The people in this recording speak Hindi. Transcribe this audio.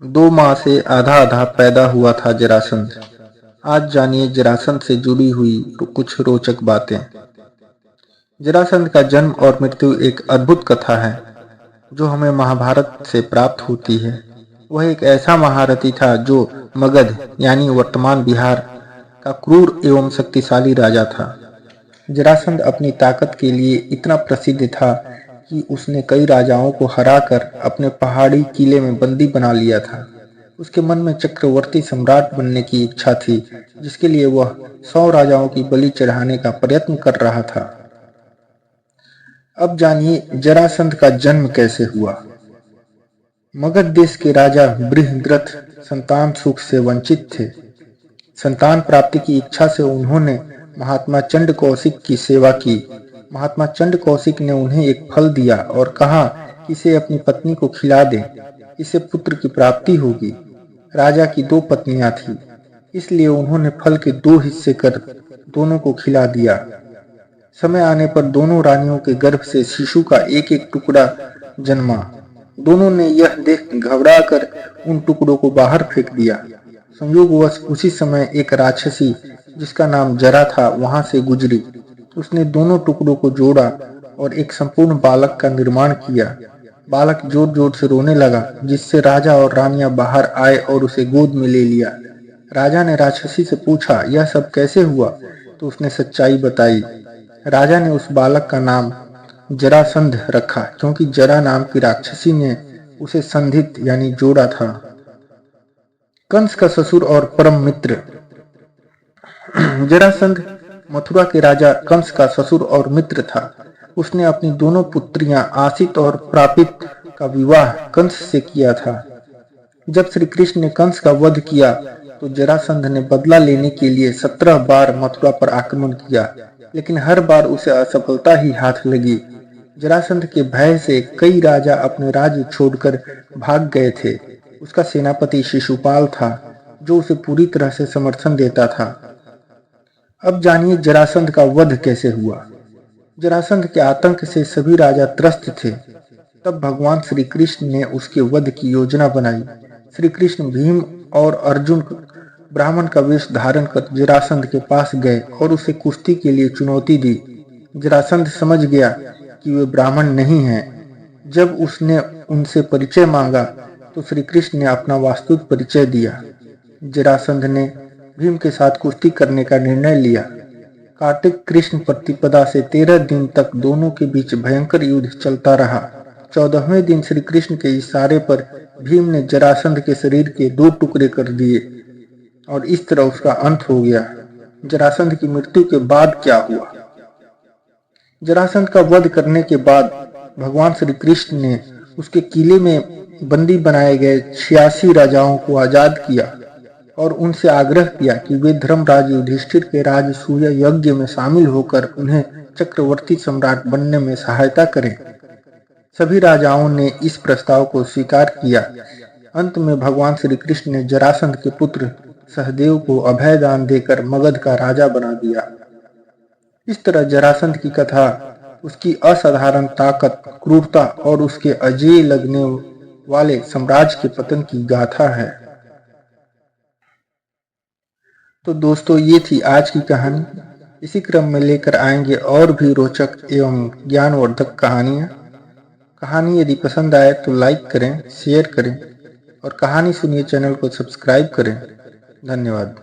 2 माह से आधा आधा पैदा हुआ था जरासंध। आज जानिए जरासंध से जुड़ी हुई कुछ रोचक बातें। जरासंध का जन्म और मृत्यु एक अद्भुत कथा है जो हमें महाभारत से प्राप्त होती है। वह एक ऐसा महारथी था जो मगध यानी वर्तमान बिहार का क्रूर एवं शक्तिशाली राजा था। जरासंध अपनी ताकत के लिए इतना प्रसिद्ध था कि उसने कई राजाओं को हराकर अपने पहाड़ी किले में बंदी बना लिया था। उसके मन में चक्रवर्ती सम्राट बनने की इच्छा थी, जिसके लिए वह 100 राजाओं की बलि चढ़ाने का प्रयत्न कर रहा था। अब जानिए जरासंध का जन्म कैसे हुआ। मगध देश के राजा बृहद्रथ संतान सुख से वंचित थे। संतान प्राप्ति की इच्छा से उन्होंने महात्मा चंड कौशिक की सेवा की। महात्मा चंड कौशिक ने उन्हें एक फल दिया और कहा कि इसे अपनी पत्नी को खिला दे, इससे पुत्र की प्राप्ति होगी। राजा की 2 पत्नियां थीं, इसलिए उन्होंने फल के 2 हिस्से कर दोनों को खिला दिया। समय आने पर दोनों रानियों के गर्भ से शिशु का एक एक टुकड़ा जन्मा। दोनों ने यह देख घबरा कर उन टुकड़ों को बाहर फेंक दिया। संयोगवश उसी समय एक राक्षसी जिसका नाम जरा था वहां से गुजरी। उसने दोनों टुकड़ों को जोड़ा और एक संपूर्ण बालक का निर्माण किया। बालक जोर जोर से रोने लगा, जिससे राजा और रानियां बाहर आए और उसे गोद में ले लिया। राजा ने राक्षसी से पूछा, यह सब कैसे हुआ? तो उसने सच्चाई बताई। राजा ने उस बालक का नाम जरासंध रखा, क्योंकि जरा नाम की राक्षसी ने उसे संधित यानी जोड़ा था। कंस का ससुर और परम मित्र। जरासंध मथुरा के राजा कंस का ससुर और मित्र था। उसने अपनी दोनों पुत्रियां आसित और प्रापित का विवाह कंस से किया था। जब श्री कृष्ण ने कंस का वध किया तो जरासंध ने बदला लेने के लिए 17 बार मथुरा पर आक्रमण किया, लेकिन हर बार उसे असफलता ही हाथ लगी। जरासंध के भय से कई राजा अपने राज्य छोड़कर भाग गए थे। उसका सेनापति शिशुपाल था, जो उसे पूरी तरह से समर्थन देता था। अब जानिए जरासंध का वध कैसे हुआ। जरासंध के आतंक से सभी राजा त्रस्त थे। तब भगवान श्री कृष्ण ने उसके वध की योजना बनाई। श्री कृष्ण, भीम और अर्जुन ब्राह्मण का वेश धारण कर जरासंध के पास गए और उसे कुश्ती के लिए चुनौती दी। जरासंध समझ गया कि वे ब्राह्मण नहीं हैं। जब उसने उनसे परिचय मांगा तो श्री कृष्ण ने अपना वास्तविक परिचय दिया। जरासंध ने भीम के साथ कुश्ती करने का निर्णय लिया। कार्तिक कृष्ण प्रतिपदा से 13 दिन तक दोनों के बीच भयंकर युद्ध चलता रहा। 14वें दिन श्री कृष्ण के इशारे पर भीम ने जरासंध के शरीर के 2 टुकड़े कर दिए और इस तरह उसका अंत हो गया। जरासंध की मृत्यु के बाद क्या हुआ। जरासंध का वध करने के बाद भगवान श्री कृष्ण ने उसके किले में बंदी बनाए गए 86 राजाओं को आजाद किया और उनसे आग्रह किया कि वे धर्मराज युधिष्ठिर के राजसूय यज्ञ में शामिल होकर उन्हें चक्रवर्ती सम्राट बनने में सहायता करें। सभी राजाओं ने इस प्रस्ताव को स्वीकार किया। अंत में भगवान श्री कृष्ण ने जरासंध के पुत्र सहदेव को अभय दान देकर मगध का राजा बना दिया। इस तरह जरासंध की कथा उसकी असाधारण ताकत, क्रूरता और उसके अजेय लगने वाले साम्राज्य के पतन की गाथा है। तो दोस्तों, ये थी आज की कहानी। इसी क्रम में लेकर आएंगे और भी रोचक एवं ज्ञानवर्धक कहानियां। कहानी यदि पसंद आए तो लाइक करें, शेयर करें और कहानी सुनिए चैनल को सब्सक्राइब करें। धन्यवाद।